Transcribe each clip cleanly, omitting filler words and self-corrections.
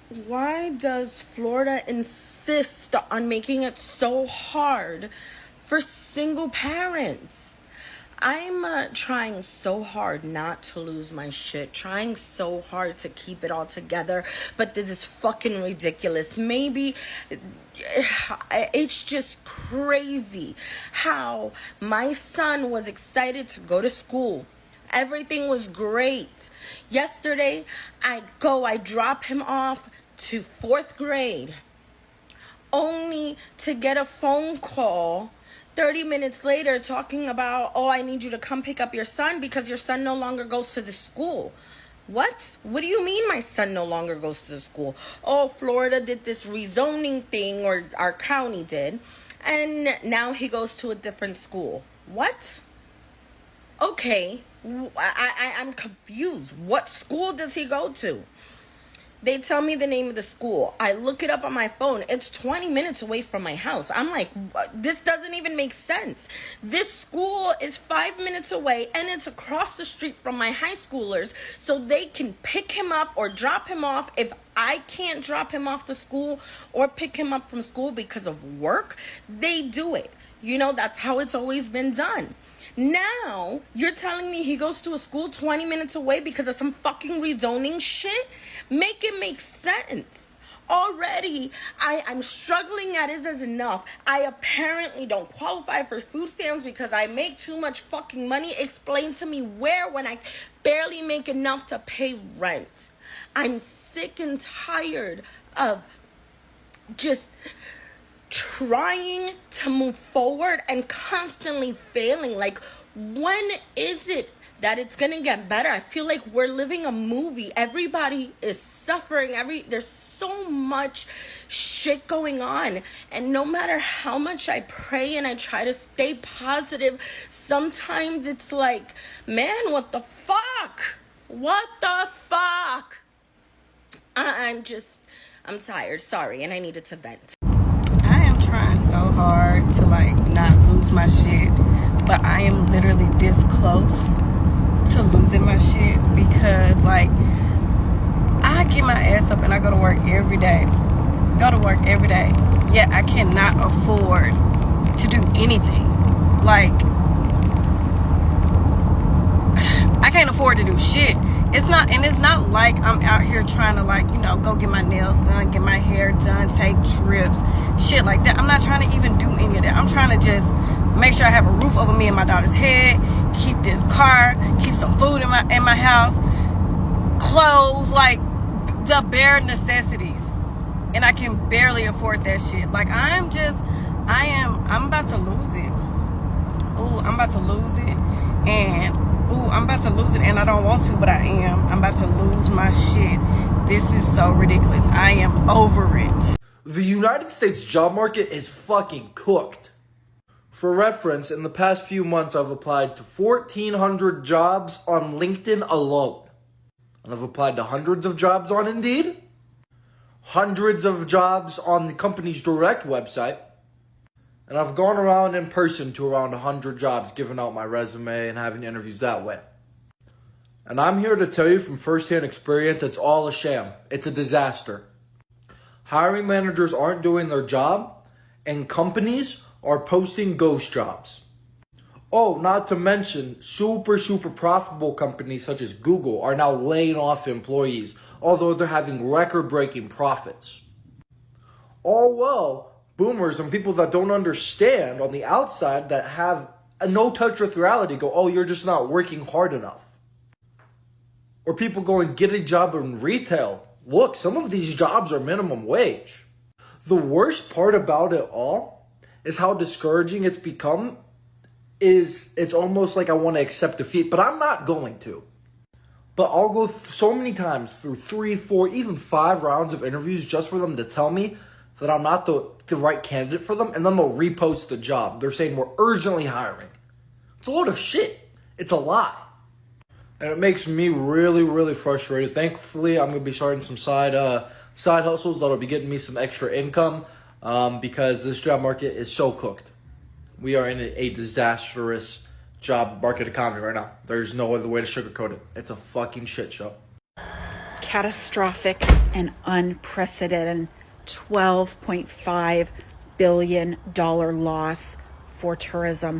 Why does Florida insist on making it so hard for single parents? I'm trying so hard not to lose my shit, trying so hard to keep it all together, but this is fucking ridiculous. Maybe it's just crazy how my son was excited to go to school. Everything was great. Yesterday, I drop him off to 4th grade, only to get a phone call 30 minutes later talking about, oh, I need you to come pick up your son because your son no longer goes to the school. What? What do you mean my son no longer goes to the school? Oh, Florida did this rezoning thing, or our county did, and now he goes to a different school. What? Okay, I'm confused. What school does he go to? They tell me the name of the school. I look it up on my phone. It's 20 minutes away from my house. I'm like, this doesn't even make sense. This school is 5 minutes away, and it's across the street from my high schoolers, so they can pick him up or drop him off. If I can't drop him off to school or pick him up from school because of work, they do it. You know, that's how it's always been done. Now, you're telling me he goes to a school 20 minutes away because of some fucking rezoning shit? Make it make sense. Already, I'm struggling at it as enough. I apparently don't qualify for food stamps because I make too much fucking money. Explain to me where when I barely make enough to pay rent. I'm sick and tired of just trying to move forward and constantly failing. Like, when is it that it's gonna get better? I feel like we're living a movie. Everybody is suffering. There's so much shit going on, and no matter how much I pray and I try to stay positive, sometimes it's like, man, what the fuck? I'm tired, sorry, and I needed to vent. I am trying so hard to not lose my shit, but I am literally this close to losing my shit because I get my ass up and I go to work every day. Yet I cannot afford to do anything. I can't afford to do shit. It's not like I'm out here trying to go get my nails done, get my hair done, take trips, shit like that. I'm not trying to even do any of that. I'm trying to just make sure I have a roof over me and my daughter's head, keep this car, keep some food in my house, clothes, the bare necessities. And I can barely afford that shit. I'm about to lose it. Ooh, I'm about to lose it. I'm about to lose it, and I don't want to, but I am. I'm about to lose my shit. This is so ridiculous. I am over it. The United States job market is fucking cooked. For reference, in the past few months, I've applied to 1,400 jobs on LinkedIn alone. And I've applied to hundreds of jobs on Indeed, hundreds of jobs on the company's direct website, and I've gone around in person to around 100 jobs, giving out my resume and having interviews that way. And I'm here to tell you from firsthand experience, it's all a sham. It's a disaster. Hiring managers aren't doing their job, and companies are posting ghost jobs. Oh, not to mention, super profitable companies such as Google are now laying off employees, although they're having record-breaking profits. All well, boomers and people that don't understand on the outside that have a no touch with reality go, oh, you're just not working hard enough. Or people going, get a job in retail. Look, some of these jobs are minimum wage. The worst part about it all is how discouraging it's become. It's almost like I want to accept defeat, but I'm not going to. But I'll go so many times through 3, 4, even 5 rounds of interviews just for them to tell me that I'm not the right candidate for them, and then they'll repost the job. They're saying we're urgently hiring. It's a load of shit. It's a lie. And it makes me really frustrated. Thankfully, I'm going to be starting some side hustles that'll be getting me some extra income because this job market is so cooked. We are in a disastrous job market economy right now. There's no other way to sugarcoat it. It's a fucking shit show. Catastrophic an unprecedented $12.5 billion loss for tourism.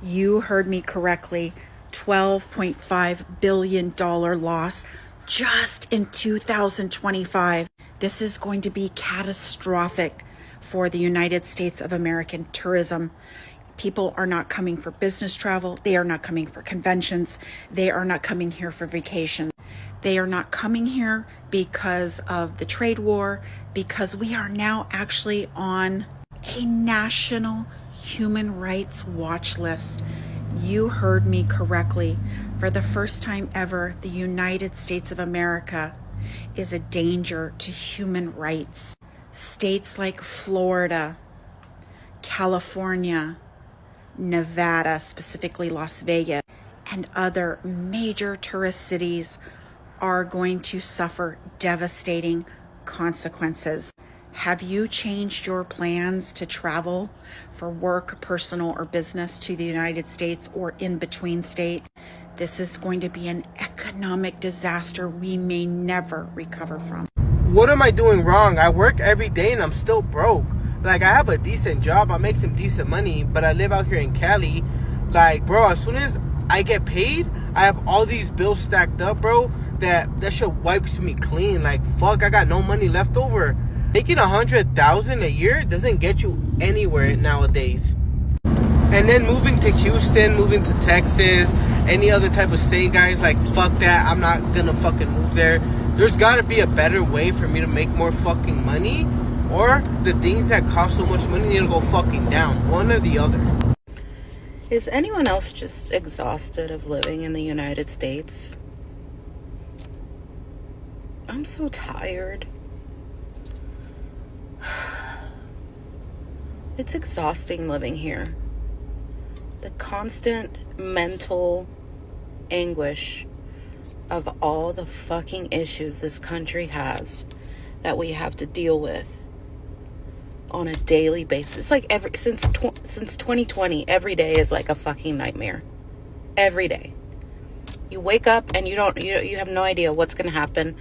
You heard me correctly, $12.5 billion loss just in 2025. This is going to be catastrophic for the United States of American tourism. People are not coming for business travel. They are not coming for conventions. They are not coming here for vacation. They are not coming here because of the trade war, because we are now actually on a national human rights watch list. You heard me correctly. For the first time ever, the United States of America is a danger to human rights. States like Florida, California, Nevada, specifically Las Vegas, and other major tourist cities are going to suffer devastating consequences. Have you changed your plans to travel for work, personal, or business to the United States or in between states? This is going to be an economic disaster we may never recover from. What am I doing wrong? I work every day and I'm still broke. Like, I have a decent job, I make some decent money, but I live out here in Cali. Like, bro, as soon as I get paid, I have all these bills stacked up, bro, that shit wipes me clean. Like, fuck, I got no money left over. Making $100,000 a year doesn't get you anywhere nowadays. And then moving to Houston, moving to Texas, any other type of state, guys, like, fuck that. I'm not gonna fucking move there. There's gotta be a better way for me to make more fucking money, or the things that cost so much money need to go fucking down. One or the other. Is anyone else just exhausted of living in the United States? I'm so tired. It's exhausting living here. The constant mental anguish of all the fucking issues this country has that we have to deal with on a daily basis. It's like since 2020, every day is like a fucking nightmare. Every day. You wake up and you have no idea what's going to happen,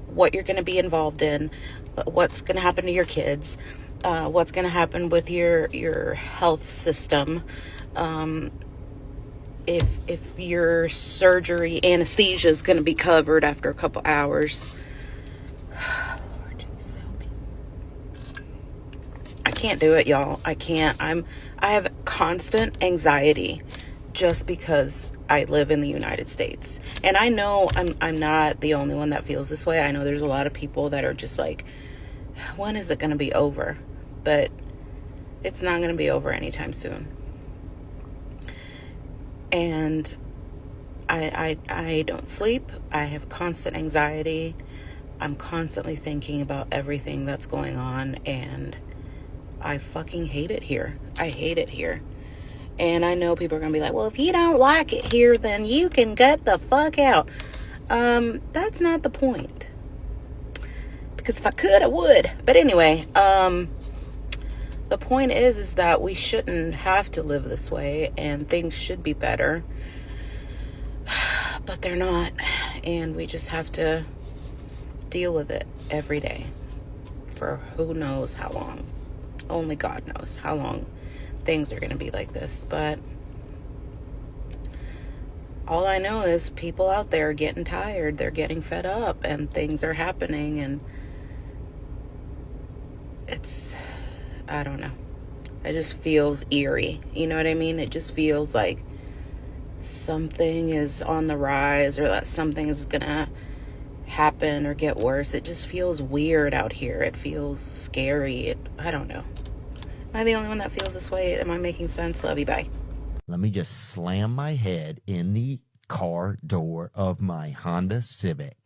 what you're going to be involved in, what's going to happen to your kids, what's going to happen with your health system, if your surgery anesthesia is going to be covered after a couple hours. Lord Jesus, help me. I can't do it, y'all. I can't. I have constant anxiety just because I live in the United States. And I know I'm not the only one that feels this way. I know there's a lot of people that are just like, when is it going to be over? But it's not going to be over anytime soon. And I don't sleep. I have constant anxiety. I'm constantly thinking about everything that's going on, and I fucking hate it here. I hate it here. And I know people are going to be like, well, if you don't like it here, then you can get the fuck out. That's not the point. Because if I could, I would. But anyway, the point is that we shouldn't have to live this way, and things should be better. But they're not. And we just have to deal with it every day for who knows how long. Only God knows how long things are going to be like this. But all I know is people out there are getting tired. They're getting fed up, and things are happening, and it's, I don't know. It just feels eerie. You know what I mean? It just feels like something is on the rise, or that something is gonna happen or get worse. It just feels weird out here. It feels scary. I don't know. Am I the only one that feels this way? Am I making sense? Love you. Bye. Let me just slam my head in the car door of my Honda Civic.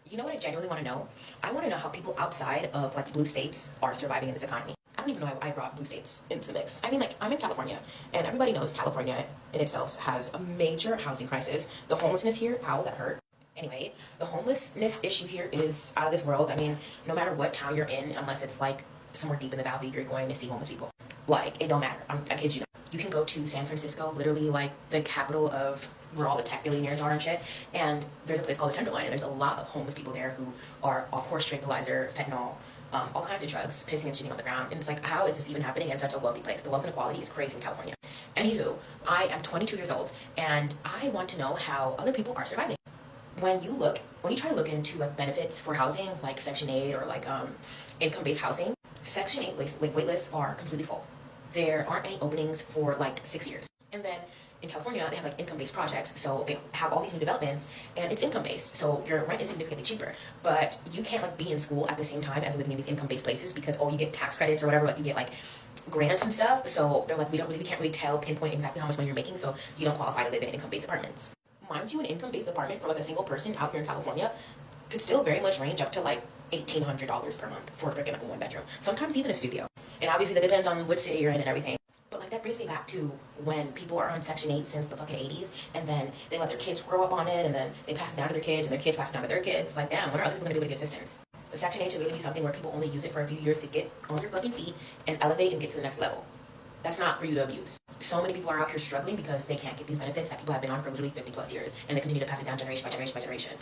You know what I genuinely want to know? I want to know how people outside of like blue states are surviving in this economy. I don't even know I brought blue states into the mix. I mean, like, I'm in California, and everybody knows California in itself has a major housing crisis. The homelessness here, how that hurt. Anyway, the homelessness issue here is out of this world. I mean, no matter what town you're in, unless it's like somewhere deep in the valley, you're going to see homeless people. Like, it don't matter. I kid you not. You can go to San Francisco, literally like the capital of where all the tech billionaires are and shit. And there's a place called the Tenderloin, and there's a lot of homeless people there who are off horse tranquilizer, fentanyl, all kinds of drugs, pissing and shitting on the ground. And it's like, how is this even happening in such a wealthy place? The wealth inequality is crazy in California. Anywho, I am 22 years old, and I want to know how other people are surviving. When you try to look into like benefits for housing, like Section 8 or like income-based housing, Section 8 wait lists are completely full. There aren't any openings for like 6 years. And then in California, they have like income-based projects, so they have all these new developments, and it's income-based, so your rent is significantly cheaper. But you can't like be in school at the same time as living in these income-based places because you get tax credits or whatever, like you get like grants and stuff. So they're like, we can't really pinpoint exactly how much money you're making, so you don't qualify to live in income-based apartments. Mind you, an income-based apartment for like a single person out here in California could still very much range up to like $1,800 per month for freaking like a 1-bedroom, sometimes even a studio. And obviously that depends on which city you're in and everything. But like that brings me back to when people are on Section 8 since the fucking 80s, and then they let their kids grow up on it, and then they pass it down to their kids, and their kids pass it down to their kids. Like, damn, when are other people gonna be able to get assistance? But Section 8 should really be something where people only use it for a few years to get on their fucking feet and elevate and get to the next level. That's not for you to abuse. So many people are out here struggling because they can't get these benefits that people have been on for literally 50 plus years, and they continue to pass it down generation by generation by generation.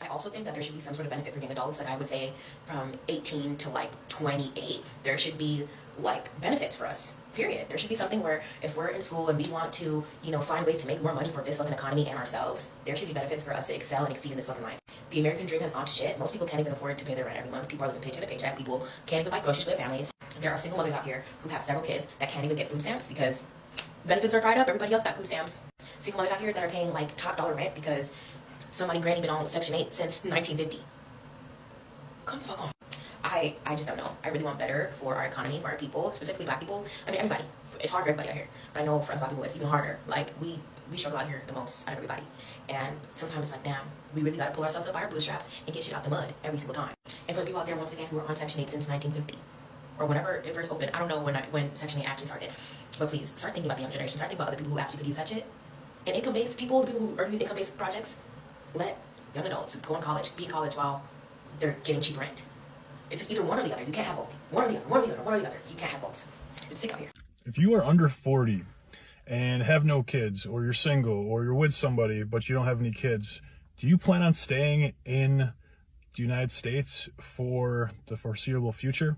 I also think that there should be some sort of benefit for young adults. Like I would say from 18 to like 28, there should be like benefits for us, period. There should be something where if we're in school and we want to, find ways to make more money for this fucking economy and ourselves, there should be benefits for us to excel and exceed in this fucking life. The American dream has gone to shit. Most people can't even afford to pay their rent every month. People are living paycheck to paycheck. People can't even buy groceries for their families. There are single mothers out here who have several kids that can't even get food stamps because benefits are dried up. Everybody else got food stamps. Single mothers out here that are paying like top dollar rent because somebody granny been on Section 8 since 1950. Come the fuck on. I just don't know. I really want better for our economy, for our people, specifically black people. I mean, everybody. It's hard for everybody out here. But I know for us black people, it's even harder. Like, we struggle out here the most out of everybody. And sometimes it's like, damn, we really got to pull ourselves up by our bootstraps and get shit out the mud every single time. And for the people out there, once again, who are on Section 8 since 1950, or whenever it first opened, I don't know when Section 8 actually started. But please, start thinking about the young generation. Start thinking about other people who actually could use that shit. And income-based people, the people who are using income-based projects, let young adults go in college, be in college while they're getting cheap rent. It's either one or the other. You can't have both. One or the other, one or the other, one or the other. You can't have both. It's sick out here. If you are under 40 and have no kids, or you're single, or you're with somebody, but you don't have any kids, do you plan on staying in the United States for the foreseeable future?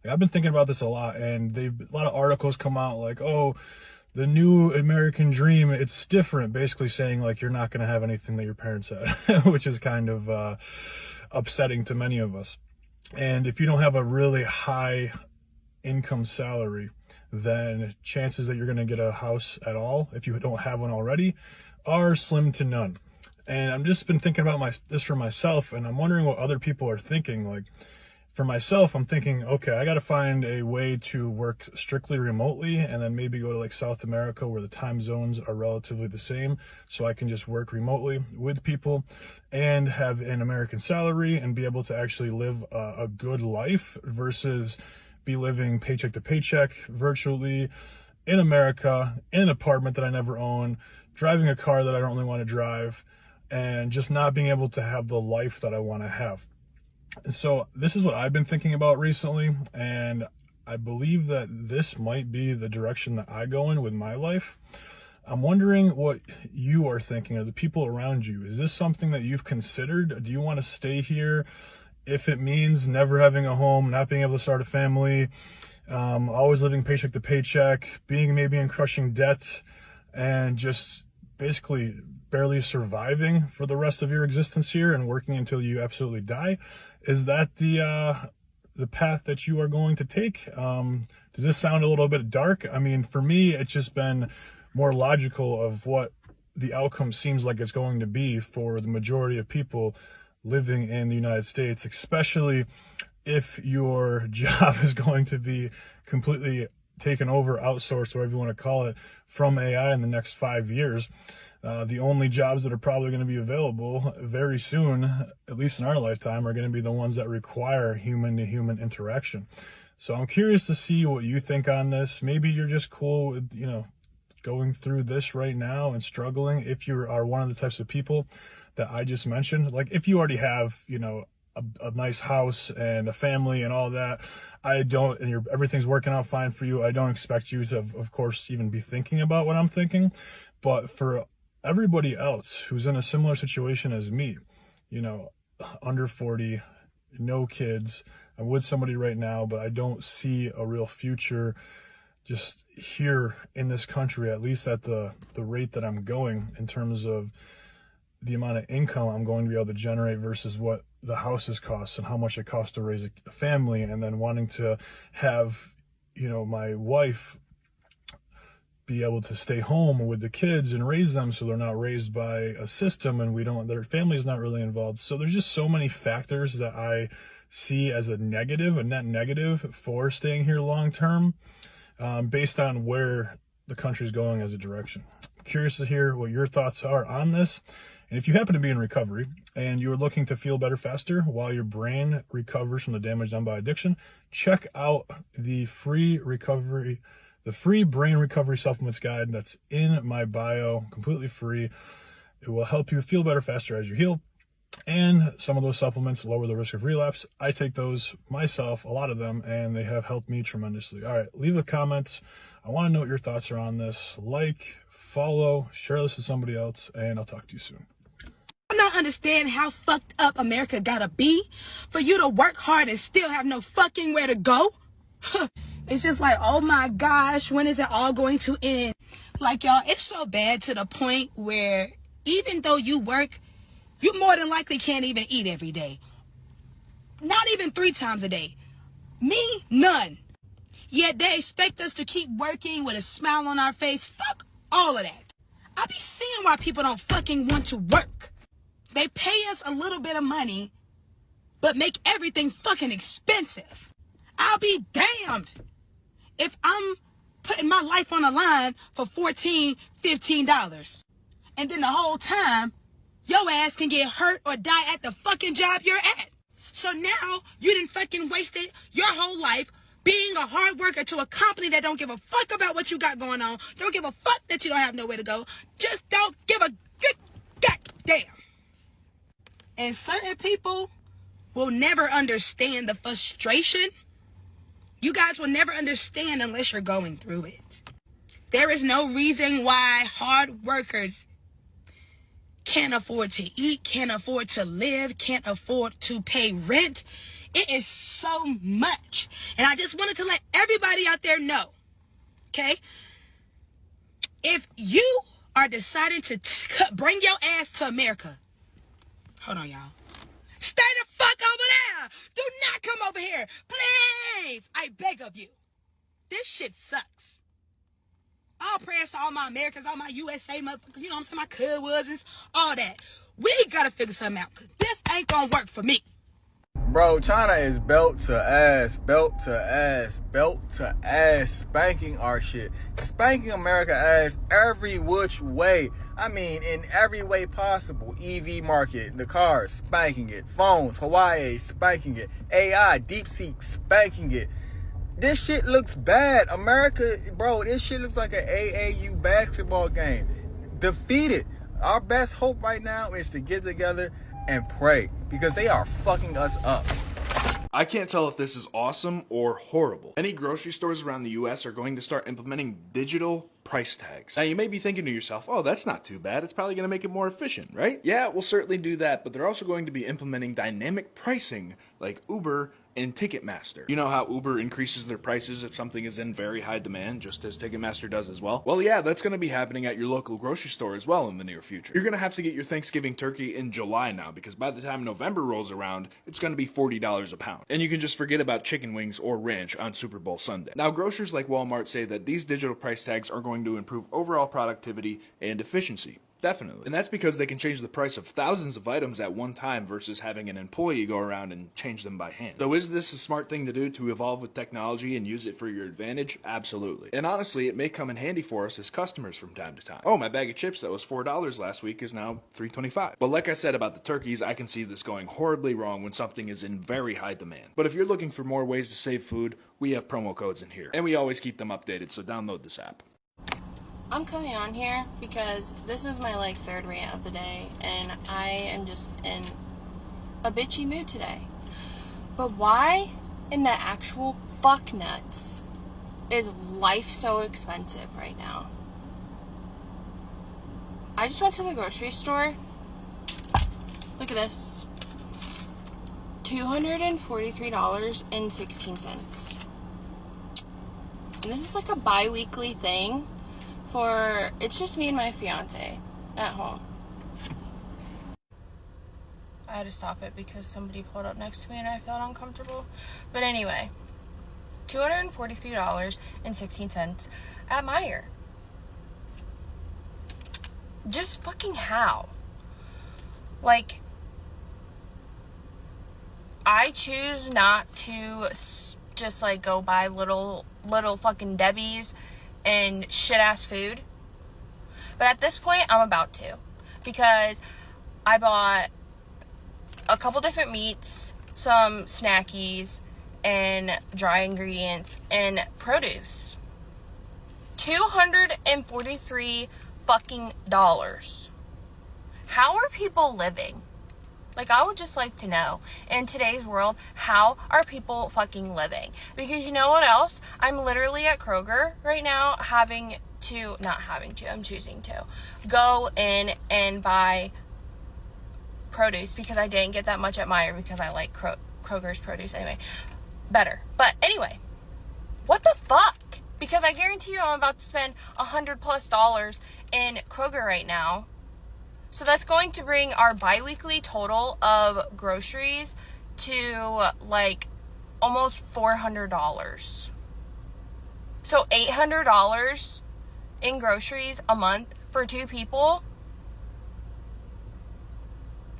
Like, I've been thinking about this a lot, and a lot of articles come out like, oh, the new American dream, it's different, basically saying like you're not going to have anything that your parents had, which is kind of upsetting to many of us. And if you don't have a really high income salary, then chances that you're going to get a house at all, if you don't have one already, are slim to none. And I've just been thinking about this for myself, and I'm wondering what other people are thinking. Like, for myself, I'm thinking, okay, I got to find a way to work strictly remotely, and then maybe go to like South America where the time zones are relatively the same, so I can just work remotely with people and have an American salary and be able to actually live a good life versus be living paycheck to paycheck virtually in America, in an apartment that I never own, driving a car that I don't really want to drive, and just not being able to have the life that I want to have. So this is what I've been thinking about recently, and I believe that this might be the direction that I go in with my life. I'm wondering what you are thinking, or the people around you. Is this something that you've considered? Do you want to stay here if it means never having a home, not being able to start a family, always living paycheck to paycheck, being maybe in crushing debt, and just basically barely surviving for the rest of your existence here and working until you absolutely die? Is that the path that you are going to take? Does this sound a little bit dark? I mean, for me, it's just been more logical of what the outcome seems like it's going to be for the majority of people living in the United States, especially if your job is going to be completely taken over, outsourced, whatever you want to call it, from AI in the next 5 years. The only jobs that are probably going to be available very soon, at least in our lifetime, are going to be the ones that require human-to-human interaction. So I'm curious to see what you think on this. Maybe you're just cool with, going through this right now and struggling. If you are one of the types of people that I just mentioned, like if you already have, a nice house and a family and all that, and everything's working out fine for you, I don't expect you to, of course, even be thinking about what I'm thinking. But for everybody else who's in a similar situation as me, you know, under 40, no kids. I'm with somebody right now, but I don't see a real future just here in this country, at least at the rate that I'm going, in terms of the amount of income I'm going to be able to generate versus what the houses cost and how much it costs to raise a family, and then wanting to have, you know, my wife be able to stay home with the kids and raise them so they're not raised by a system and their family's not really involved. So there's just so many factors that I see as a net negative for staying here long term, based on where the country's going as a direction. I'm curious to hear what your thoughts are on this. And if you happen to be in recovery and you're looking to feel better faster while your brain recovers from the damage done by addiction, check out the free brain recovery supplements guide that's in my bio, completely free. It will help you feel better faster as you heal. And some of those supplements lower the risk of relapse. I take those myself, a lot of them, and they have helped me tremendously. All right, leave a comment. I want to know what your thoughts are on this. Like, follow, share this with somebody else, and I'll talk to you soon. I don't understand how fucked up America gotta be for you to work hard and still have no fucking where to go. It's just like, oh my gosh, when is it all going to end? Like, y'all, it's so bad to the point where even though you work, you more than likely can't even eat every day. Not even 3 times a day. Me, none. Yet they expect us to keep working with a smile on our face. Fuck all of that. I be seeing why people don't fucking want to work. They pay us a little bit of money, but make everything fucking expensive. I'll be damned if I'm putting my life on the line for $14, $15. And then the whole time, your ass can get hurt or die at the fucking job you're at. So now you done fucking wasted your whole life being a hard worker to a company that don't give a fuck about what you got going on. Don't give a fuck that you don't have nowhere to go. Just don't give a good goddamn. And certain people will never understand the frustration. You guys will never understand unless you're going through it. There is no reason why hard workers can't afford to eat, can't afford to live, can't afford to pay rent. It is so much. And I just wanted to let everybody out there know, okay? If you are deciding to bring your ass to America, hold on, y'all. Stay the fuck over there. Do not come over here. Please. I beg of you. This shit sucks. All prayers to all my Americans, all my USA motherfuckers, you know what I'm saying, my cousins, all that. We gotta figure something out, because this ain't gonna work for me. Bro, China is belt to ass, spanking our shit. Spanking America ass every which way. I mean, in every way possible. EV market, the cars, spanking it. Phones, Hawaii, spanking it. AI, DeepSeek, spanking it. This shit looks bad. America, bro, this shit looks like an AAU basketball game. Defeat it. Our best hope right now is to get together and pray, because they are fucking us up. I can't tell if this is awesome or horrible. Many grocery stores around the US are going to start implementing digital price tags. Now you may be thinking to yourself, oh, that's not too bad. It's probably going to make it more efficient, right? Yeah, it will certainly do that, but they're also going to be implementing dynamic pricing like Uber and Ticketmaster. You know how Uber increases their prices if something is in very high demand, just as Ticketmaster does as well? Well, yeah, that's going to be happening at your local grocery store as well in the near future. You're going to have to get your Thanksgiving turkey in July now, because by the time November rolls around, it's going to be $40 a pound. And you can just forget about chicken wings or ranch on Super Bowl Sunday. Now, grocers like Walmart say that these digital price tags are going to improve overall productivity and efficiency. Definitely. And that's because they can change the price of thousands of items at one time versus having an employee go around and change them by hand. So is this a smart thing to do to evolve with technology and use it for your advantage? Absolutely. And honestly, it may come in handy for us as customers from time to time. Oh, my bag of chips that was $4 last week is now $3.25. But like I said about the turkeys, I can see this going horribly wrong when something is in very high demand. But if you're looking for more ways to save food, we have promo codes in here. And we always keep them updated, so download this app. I'm coming on here because this is my third rant of the day, and I am just in a bitchy mood today. But why in the actual fuck nuts is life so expensive right now? I just went to the grocery store. Look at this. $243.16. And this is like a bi-weekly thing for, it's just me and my fiance at home. I had to stop it because somebody pulled up next to me and I felt uncomfortable. But anyway, $243.16 at Meijer. Just fucking how? Like, I choose not to just like go buy little fucking Debbie's and shit ass food. But at this point, I'm about to. Because I bought a couple different meats, some snackies, and dry ingredients, and produce. $243 fucking dollars. How are people living? Like, I would just like to know, in today's world, how are people fucking living? Because you know what else? I'm literally at Kroger right now I'm choosing to go in and buy produce because I didn't get that much at Meijer because I like Kroger's produce anyway better. But anyway, what the fuck? Because I guarantee you I'm about to spend $100+ in Kroger right now. So that's going to bring our bi-weekly total of groceries to like almost $400. So $800 in groceries a month for 2 people.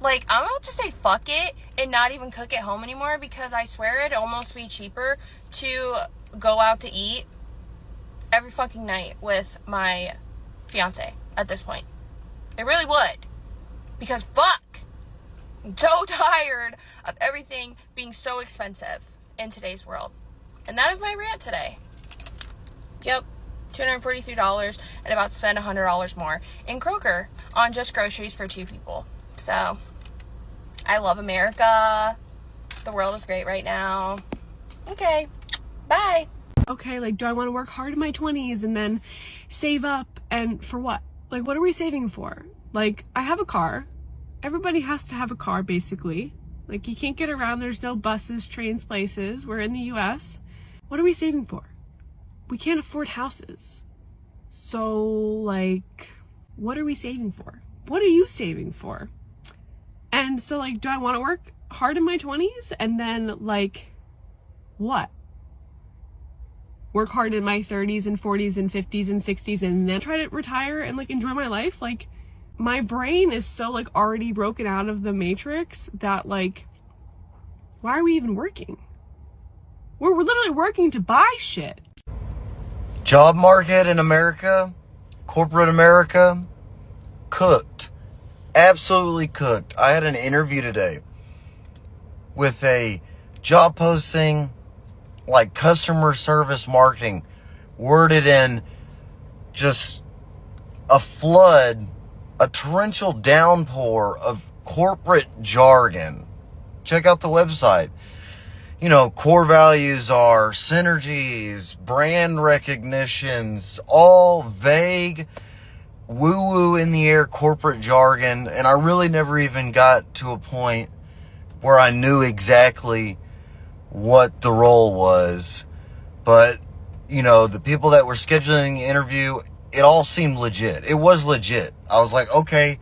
Like, I'm about to say fuck it and not even cook at home anymore because I swear it'd almost be cheaper to go out to eat every fucking night with my fiance at this point. It really would. Because fuck, I'm so tired of everything being so expensive in today's world. And that is my rant today. Yep, $243 and about to spend $100 more in Kroger on just groceries for 2 people. So, I love America. The world is great right now. Okay, bye. Okay, like, do I want to work hard in my 20s and then save up, and for what? Like, what are we saving for? Like, I have a car. Everybody has to have a car, basically. Like, you can't get around. There's no buses, trains, places. We're in the US. What are we saving for? We can't afford houses. So, like, what are we saving for? What are you saving for? And so, like, do I want to work hard in my 20s and then, like, what? Work hard in my 30s and 40s and 50s and 60s and then try to retire and, like, enjoy my life? Like, my brain is so, like, already broken out of the matrix that, like, why are we even working? We're literally working to buy shit. Job market in America, corporate America, cooked. Absolutely cooked. I had an interview today with a job posting, like customer service marketing, worded in just a flood, a torrential downpour of corporate jargon. Check out the website. You know, core values are synergies, brand recognitions, all vague, woo-woo in the air corporate jargon. And I really never even got to a point where I knew exactly what the role was. But, you know, the people that were scheduling the interview, it all seemed legit. It was legit. I was like, okay,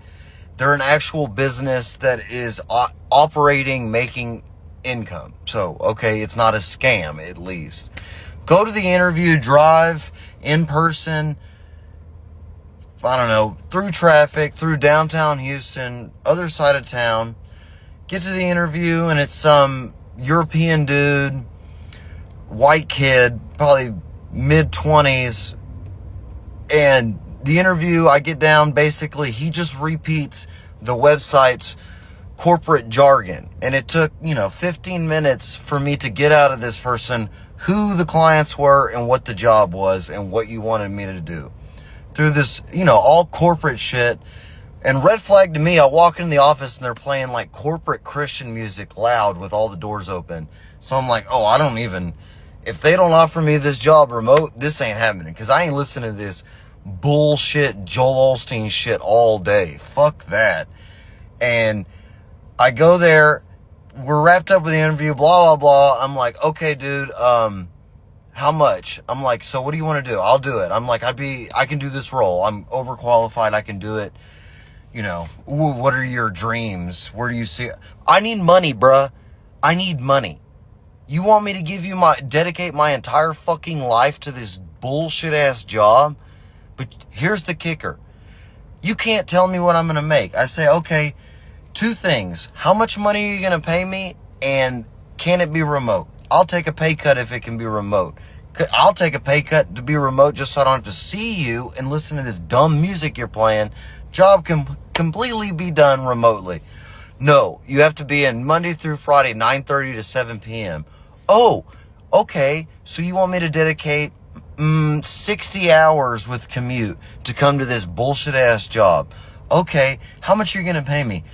they're an actual business that is operating, making income. So, okay, it's not a scam, at least. Go to the interview, drive in person, I don't know, through traffic, through downtown Houston, other side of town. Get to the interview, and it's some European dude, white kid, probably mid-20s. And the interview, I get down, basically, he just repeats the website's corporate jargon. And it took, 15 minutes for me to get out of this person who the clients were and what the job was and what you wanted me to do. Through this, all corporate shit. And red flag to me, I walk in the office and they're playing like corporate Christian music loud with all the doors open. So I'm like, if they don't offer me this job remote, this ain't happening. Because I ain't listening to this bullshit Joel Osteen shit all day. Fuck that. And I go there, we're wrapped up with the interview, blah, blah, blah. I'm like, okay, dude, how much? I'm like, so what do you want to do? I'll do it. I'm like, I can do this role. I'm overqualified. I can do it. You know, what are your dreams? Where do you see it? I need money, bruh. I need money. You want me to dedicate my entire fucking life to this bullshit ass job? But here's the kicker. You can't tell me what I'm going to make. I say, okay, 2 things. How much money are you going to pay me? And can it be remote? I'll take a pay cut if it can be remote. I'll take a pay cut to be remote just so I don't have to see you and listen to this dumb music you're playing. Job can completely be done remotely. No, you have to be in Monday through Friday, 9:30 to 7 p.m. Oh, okay. So you want me to dedicate 60 hours with commute to come to this bullshit ass job. Okay, how much are you going to pay me?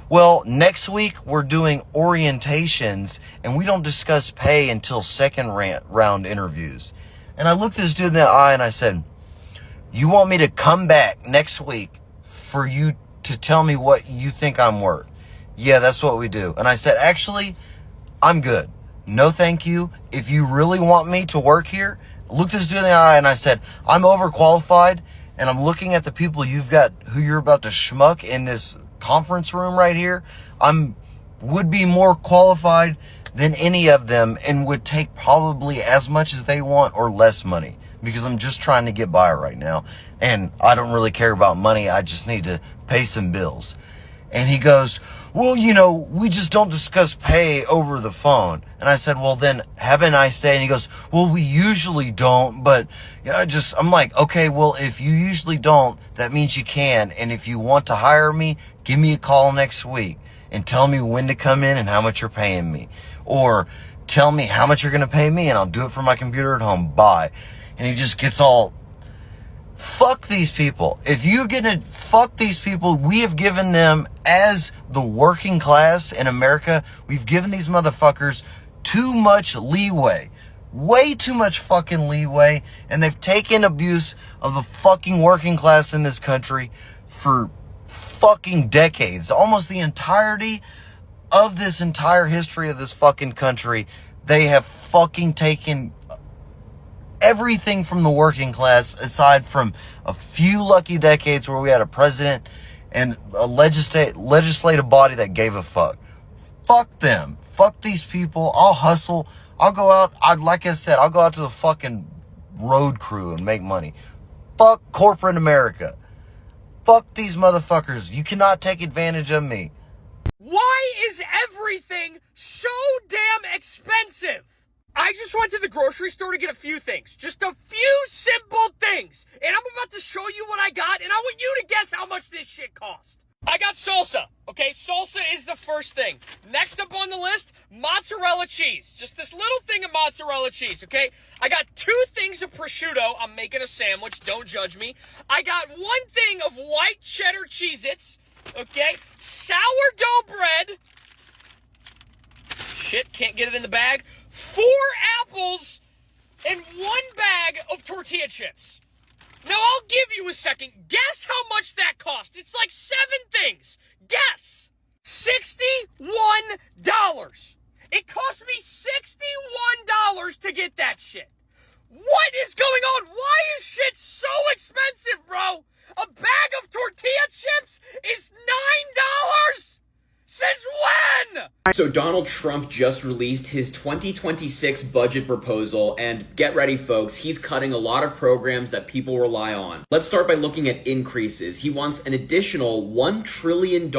Well, next week we're doing orientations and we don't discuss pay until second round interviews. And I looked this dude in the eye and I said, you want me to come back next week for you to tell me what you think I'm worth? Yeah, that's what we do. And I said, actually, I'm good. No, thank you. If you really want me to work here, look this dude in the eye and I said, I'm overqualified and I'm looking at the people you've got who you're about to schmuck in this conference room right here. Would be more qualified than any of them and would take probably as much as they want or less money because I'm just trying to get by right now. And I don't really care about money. I just need to pay some bills. And he goes, well, you know, we just don't discuss pay over the phone. And I said, well, then have a nice day. And he goes, well, we usually don't, but I'm like, okay, well, if you usually don't, that means you can. And if you want to hire me, give me a call next week and tell me when to come in and how much you're paying me. Or tell me how much you're going to pay me and I'll do it from my computer at home. Bye. And he just gets all, fuck these people. If you're gonna fuck these people, we have given them, as the working class in America, we've given these motherfuckers too much leeway. Way too much fucking leeway. And they've taken abuse of the fucking working class in this country for fucking decades. Almost the entirety of this entire history of this fucking country, they have fucking taken everything from the working class, aside from a few lucky decades where we had a president and a legislative body that gave a fuck. Fuck them. Fuck these people. I'll hustle. I'll go out. Like I said, I'll go out to the fucking road crew and make money. Fuck corporate America. Fuck these motherfuckers. You cannot take advantage of me. Why is everything so damn expensive? I just went to the grocery store to get a few things. Just a few simple things. And I'm about to show you what I got, and I want you to guess how much this shit cost. I got salsa, okay? Salsa is the first thing. Next up on the list, mozzarella cheese. Just this little thing of mozzarella cheese, okay? I got 2 things of prosciutto. I'm making a sandwich. Don't judge me. I got 1 thing of white cheddar Cheez-Its, okay? Sourdough bread. Shit, can't get it in the bag. 4 apples and 1 bag of tortilla chips. Now, I'll give you a second. Guess how much that cost. It's like 7 things. Guess. $61. It cost me $61 to get that shit. What is going on? Why is shit so expensive, bro? A bag of tortilla chips is $9? Since when? So Donald Trump just released his 2026 budget proposal, and get ready folks, he's cutting a lot of programs that people rely on. Let's start by looking at increases. He wants an additional $1 trillion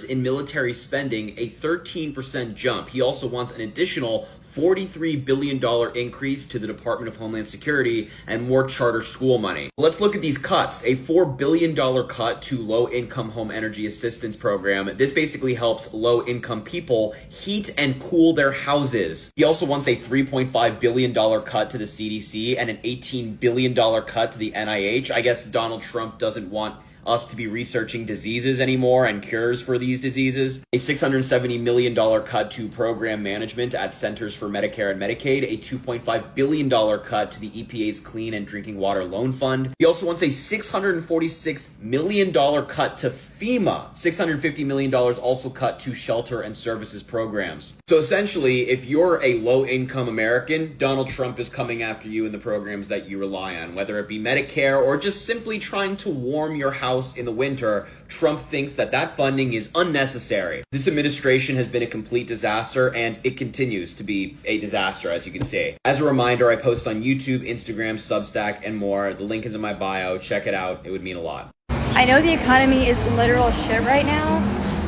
in military spending, a 13% jump. He also wants an additional $43 billion increase to the Department of Homeland Security and more charter school money. Let's look at these cuts. A $4 billion cut to low-income home energy assistance program. This basically helps low-income people heat and cool their houses. He also wants a $3.5 billion cut to the CDC and an $18 billion cut to the NIH. I guess Donald Trump doesn't want us to be researching diseases anymore and cures for these diseases. A $670 million cut to program management at Centers for Medicare and Medicaid. A $2.5 billion cut to the EPA's Clean and Drinking Water Loan Fund. He also wants a $646 million cut to FEMA. $650 million also cut to shelter and services programs. So essentially, if you're a low-income American, Donald Trump is coming after you in the programs that you rely on, whether it be Medicare or just simply trying to warm your house in the winter. Trump thinks that that funding is unnecessary. This administration has been a complete disaster, and it continues to be a disaster, as you can see. As a reminder, I post on YouTube, Instagram, Substack, and more. The link is in my bio. Check it out. It would mean a lot. I know the economy is literal shit right now,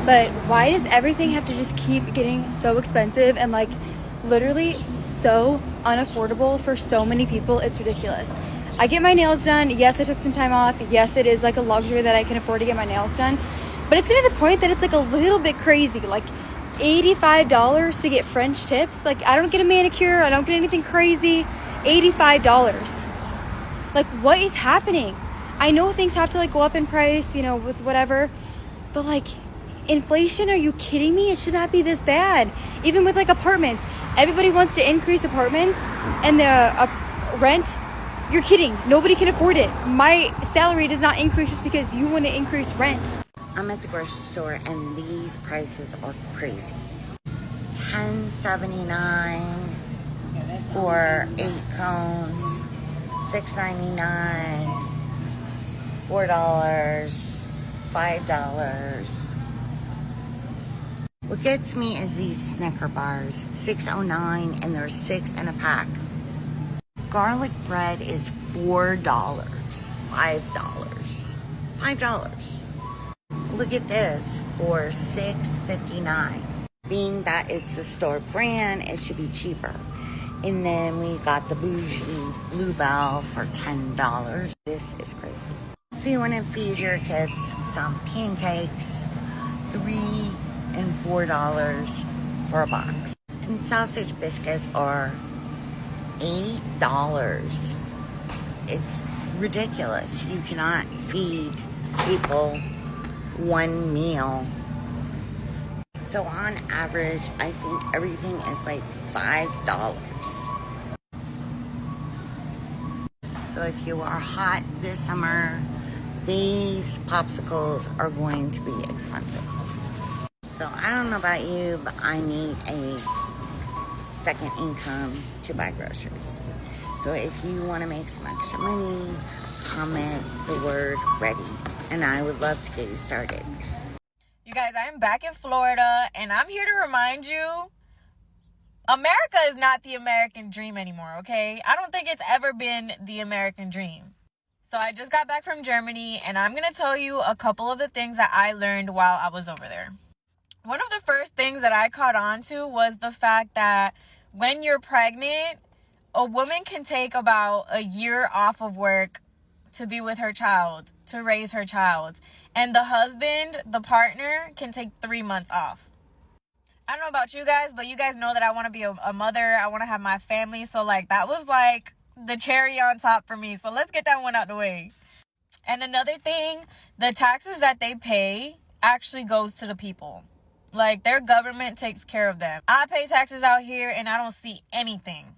but why does everything have to just keep getting so expensive and like literally so unaffordable for so many people? It's ridiculous. I get my nails done. Yes, I took some time off. Yes, it is like a luxury that I can afford to get my nails done. But it's getting to the point that it's like a little bit crazy. Like $85 to get French tips. Like I don't get a manicure. I don't get anything crazy. $85. Like what is happening? I know things have to like go up in price, you know, with whatever. But like inflation, are you kidding me? It should not be this bad. Even with like apartments. Everybody wants to increase apartments and the rent. You're kidding. Nobody can afford it. My salary does not increase just because you want to increase rent. I'm at the grocery store and these prices are crazy. $10.79 for 8 cones, $6.99, $4, $5. What gets me is these Snicker bars, $6.09, and there's 6 in a pack. Garlic bread is $4, $5. Look at this for $6.59. Being that it's the store brand, it should be cheaper. And then we got the bougie Bluebell for $10. This is crazy. So you want to feed your kids some pancakes, $3 and $4 for a box. And sausage biscuits are $8. It's ridiculous. You cannot feed people one meal. So on average, I think everything is like $5. So if you are hot this summer, these popsicles are going to be expensive. So I don't know about you, but I need a second income to buy groceries. So if you want to make some extra money, comment the word ready, and I would love to get you started. You guys, I am back in Florida, and I'm here to remind you, America is not the American dream anymore, okay? I don't think it's ever been the American dream. So I just got back from Germany, and I'm going to tell you a couple of the things that I learned while I was over there. One of the first things that I caught on to was the fact that when you're pregnant, a woman can take about a year off of work to be with her child, to raise her child. And the husband, the partner, can take 3 months off. I don't know about you guys, but you guys know that I want to be a mother. I want to have my family. So, like, that was, like, the cherry on top for me. So, let's get that one out the way. And another thing, the taxes that they pay actually goes to the people. Like, their government takes care of them. I pay taxes out here, and I don't see anything.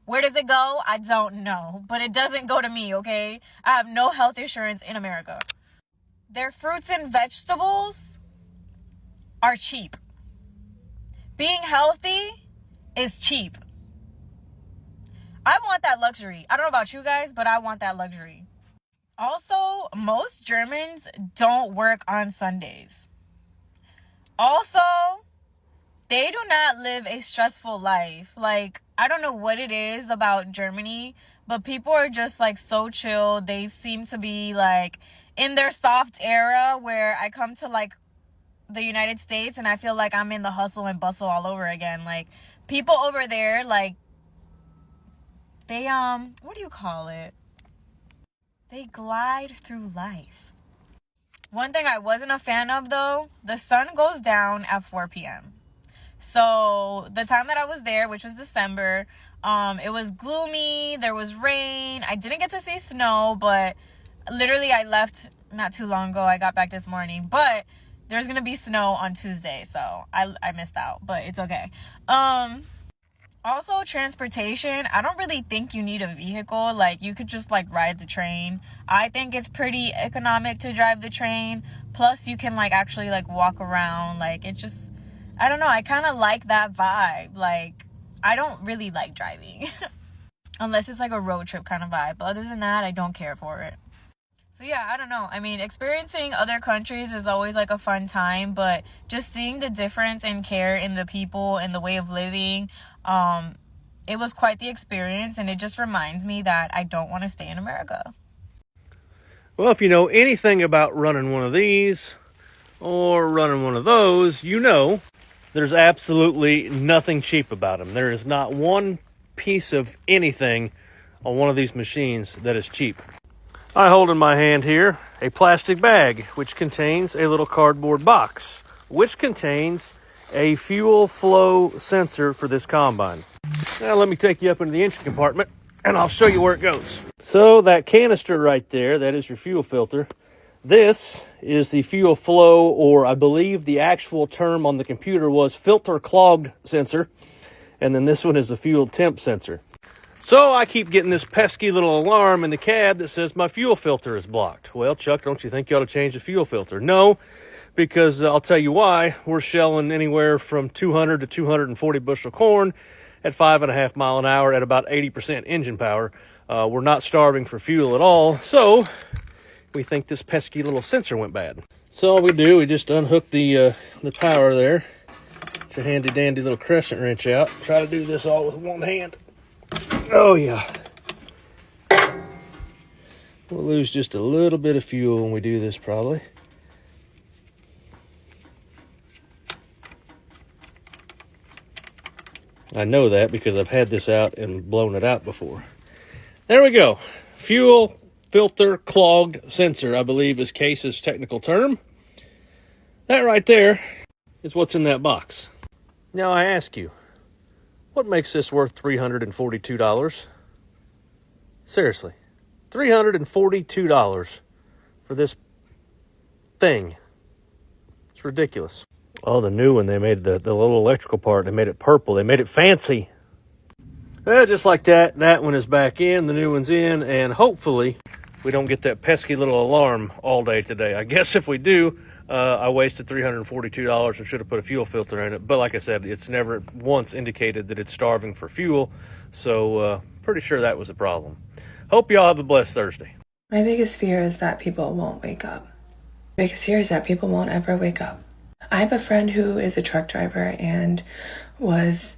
Where does it go? I don't know. But it doesn't go to me, okay? I have no health insurance in America. Their fruits and vegetables are cheap. Being healthy is cheap. I want that luxury. I don't know about you guys, but I want that luxury. Also, most Germans don't work on Sundays. Also, they do not live a stressful life. Like, I don't know what it is about Germany, but people are just, like, so chill. They seem to be, like, in their soft era where I come to, like, the United States and I feel like I'm in the hustle and bustle all over again. Like, people over there, like, they, what do you call it? They glide through life. One thing I wasn't a fan of, though, the sun goes down at 4 p.m. So the time that I was there, which was December, it was gloomy. There was rain. I didn't get to see snow, but Literally, I left not too long ago. I got back this morning, but there's gonna be snow on Tuesday, so I missed out, but it's okay. Also, transportation, I don't really think you need a vehicle. Like, you could just like ride the train. I think it's pretty economic to drive the train. Plus, you can like actually like walk around. Like, it just, I don't know, I kind of like that vibe. Like, I don't really like driving unless it's like a road trip kind of vibe, but other than that, I don't care for it. So yeah, I don't know. I mean, experiencing other countries is always like a fun time, but just seeing the difference in care in the people and the way of living, it was quite the experience, and it just reminds me that I don't want to stay in America. Well, if you know anything about running one of these or running one of those, you know there's absolutely nothing cheap about them. There is not one piece of anything on one of these machines that is cheap. I hold in my hand here a plastic bag which contains a little cardboard box which contains a fuel flow sensor for this combine. Now let me take you up into the engine compartment and I'll show you where it goes. So that canister right there, that is your fuel filter. This is the fuel flow, or I believe the actual term on the computer was filter clogged sensor. And then this one is the fuel temp sensor. So I keep getting this pesky little alarm in the cab that says my fuel filter is blocked. Well, Chuck, don't you think you ought to change the fuel filter? No, because I'll tell you why. We're shelling anywhere from 200 to 240 bushel corn at 5.5 miles an hour at about 80% engine power. We're not starving for fuel at all, so we think this pesky little sensor went bad. So all we do, we just unhook the power there. Get your handy dandy little crescent wrench out. Try to do this all with one hand. Oh yeah. We'll lose just a little bit of fuel when we do this probably. I know that because I've had this out and blown it out before. There we go. Fuel filter clogged sensor, I believe is Case's technical term. That right there is what's in that box. Now I ask you, what makes this worth $342? Seriously, $342 for this thing. It's ridiculous. Oh, the new one, they made the little electrical part, they made it purple, they made it fancy. Well, just like that, that one is back in, the new one's in, and hopefully we don't get that pesky little alarm all day today. I guess if we do, I wasted $342 and should have put a fuel filter in it. But like I said, it's never once indicated that it's starving for fuel. So pretty sure that was the problem. Hope y'all have a blessed Thursday. My biggest fear is that people won't wake up. My biggest fear is that people won't ever wake up. I have a friend who is a truck driver and was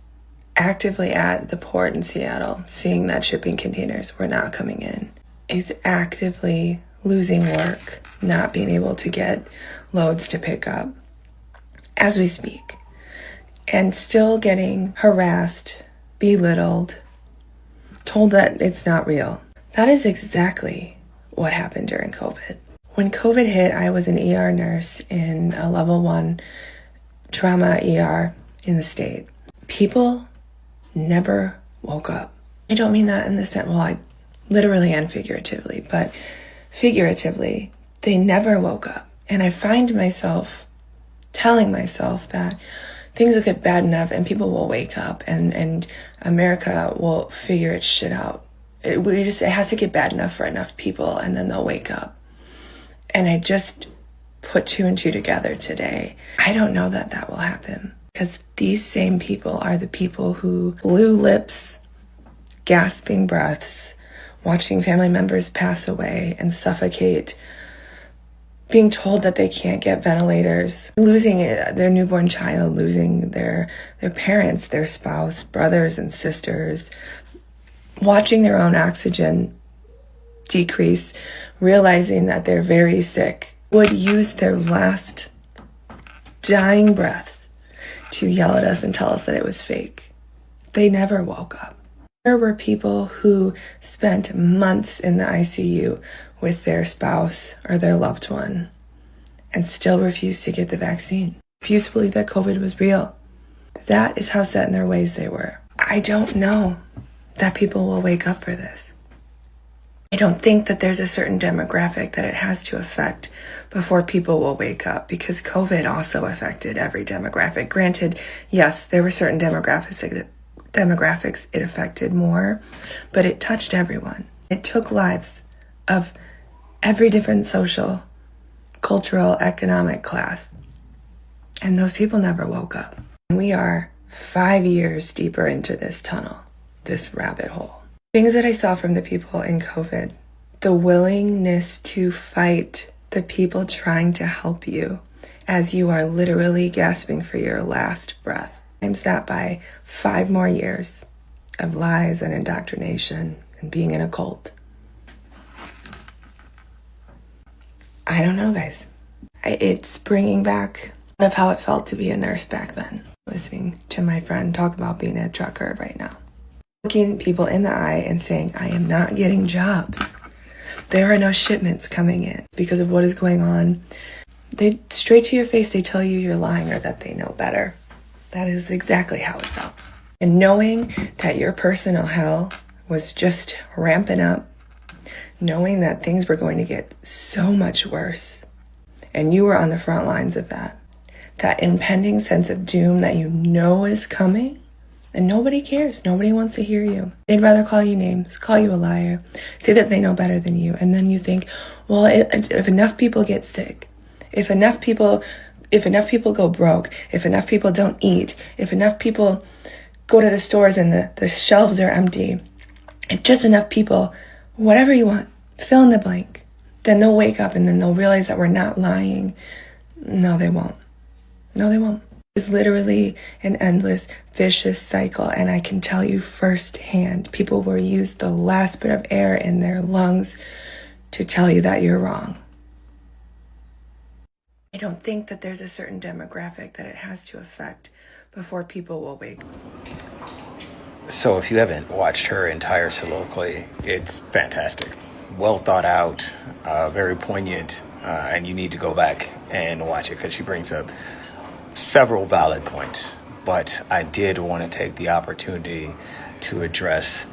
actively at the port in Seattle, seeing that shipping containers were not coming in. Is actively losing work, not being able to get loads to pick up as we speak, and still getting harassed, belittled, told that it's not real. That is exactly what happened during COVID. When COVID hit, I was an ER nurse in a level 1 trauma ER in the state. People never woke up. I don't mean that in the sense, well, I literally and figuratively, but figuratively, they never woke up. And I find myself telling myself that things will get bad enough and people will wake up and America will figure its shit out. It has to get bad enough for enough people and then they'll wake up. And I just put 2 and 2 together today. I don't know that that will happen because these same people are the people who blue lips, gasping breaths, watching family members pass away and suffocate, being told that they can't get ventilators, losing their newborn child, losing their parents, their spouse, brothers and sisters, watching their own oxygen decrease, realizing that they're very sick, would use their last dying breath to yell at us and tell us that it was fake. They never woke up. There were people who spent months in the ICU with their spouse or their loved one and still refused to get the vaccine, refused to believe that COVID was real. That is how set in their ways they were. I don't know that people will wake up for this. I don't think that there's a certain demographic that it has to affect before people will wake up, because COVID also affected every demographic. Granted, yes, there were certain demographics it affected more, but it touched everyone. It took lives of every different social, cultural, economic class. And those people never woke up. And we are 5 years deeper into this tunnel, this rabbit hole. Things that I saw from the people in COVID, the willingness to fight the people trying to help you as you are literally gasping for your last breath. Times that by 5 more years of lies and indoctrination and being in a cult. I don't know, guys. It's bringing back of how it felt to be a nurse back then. Listening to my friend talk about being a trucker right now. Looking people in the eye and saying, I am not getting jobs. There are no shipments coming in because of what is going on. They straight to your face, they tell you you're lying or that they know better. That is exactly how it felt. And knowing that your personal hell was just ramping up, knowing that things were going to get so much worse, and you were on the front lines of that impending sense of doom that you know is coming, and nobody cares. Nobody wants to hear you. They'd rather call you names, call you a liar, say that they know better than you. And then you think, well, if enough people get sick, if enough people go broke, if enough people don't eat, if enough people go to the stores and the shelves are empty, if just enough people, whatever you want, fill in the blank, then they'll wake up and then they'll realize that we're not lying. No, they won't. No, they won't. It's literally an endless, vicious cycle. And I can tell you firsthand, people will use the last bit of air in their lungs to tell you that you're wrong. I don't think that there's a certain demographic that it has to affect before people will wake up. So if you haven't watched her entire soliloquy, it's fantastic. Well thought out, very poignant, and you need to go back and watch it because she brings up several valid points. But I did want to take the opportunity to address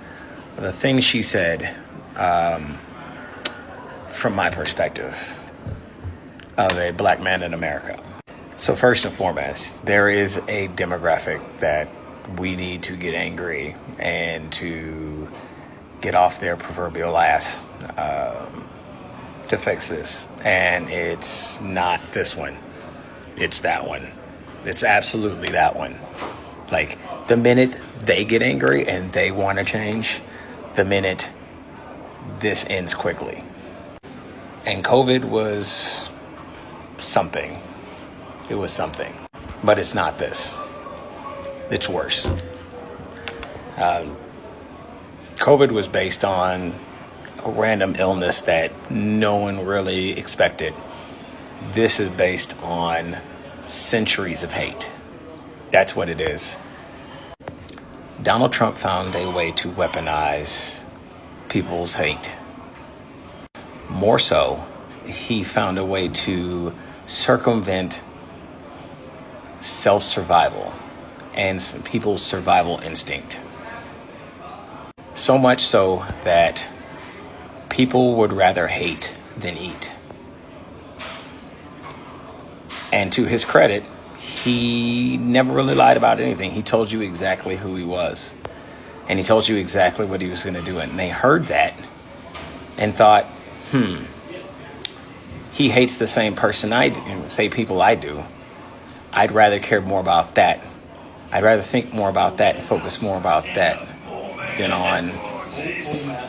the things she said from my perspective of a black man in America. So first and foremost, there is a demographic that we need to get angry and to get off their proverbial ass to fix this. And it's not this one. It's that one. It's absolutely that one. Like, the minute they get angry and they want to change, the minute this ends quickly. And COVID was something. It was something. But it's not this. It's worse. COVID was based on a random illness that no one really expected. This is based on centuries of hate. That's what it is. Donald Trump found a way to weaponize people's hate. More so, he found a way to circumvent self-survival and people's survival instinct. So much so that people would rather hate than eat. And to his credit, he never really lied about anything. He told you exactly who he was. And he told you exactly what he was going to do. And they heard that and thought, he hates the same person I do, people I do. I'd rather care more about that. I'd rather think more about that and focus more about that than on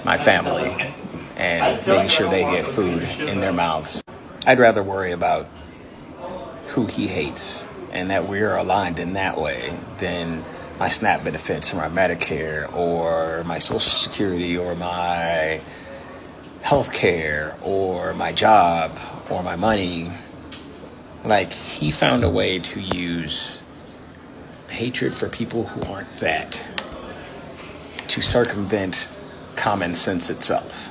my family and making sure they get food in their mouths. I'd rather worry about who he hates and that we're aligned in that way than my SNAP benefits or my Medicare or my Social Security or my health care or my job or my money. Like, he found a way to use hatred for people who aren't that to circumvent common sense itself.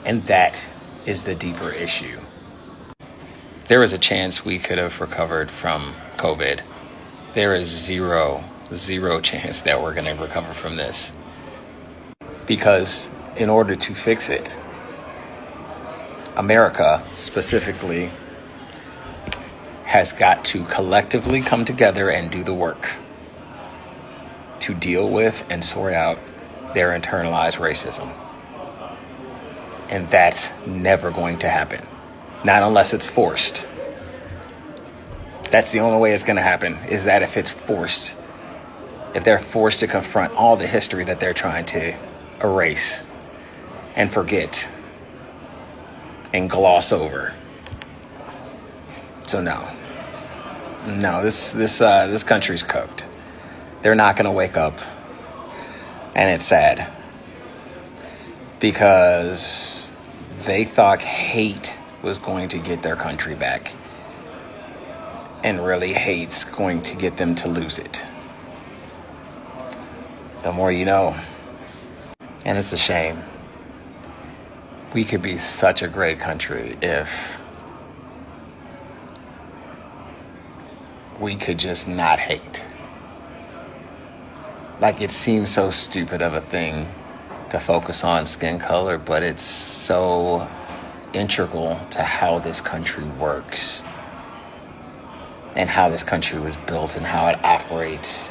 And that is the deeper issue. There was a chance we could have recovered from COVID. There is zero chance that we're going to recover from this. Because in order to fix it, America specifically has got to collectively come together and do the work to deal with and sort out their internalized racism. And that's never going to happen. Not unless it's forced. That's the only way it's going to happen, is that if it's forced. If they're forced to confront all the history that they're trying to erase and forget and gloss over. So no, this country's cooked. They're not going to wake up, and it's sad because they thought hate was going to get their country back, and really hate's going to get them to lose it. The more you know, and it's a shame. We could be such a great country if we could just not hate. Like, it seems so stupid of a thing to focus on skin color, but it's so integral to how this country works and how this country was built and how it operates.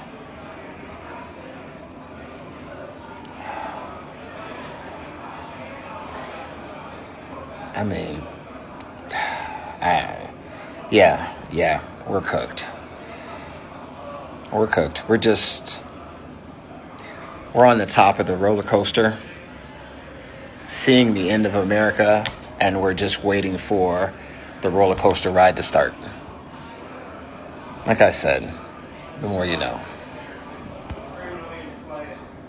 I mean, yeah, we're cooked. We're cooked. We're on the top of the roller coaster, seeing the end of America, and we're just waiting for the roller coaster ride to start. Like I said, the more you know.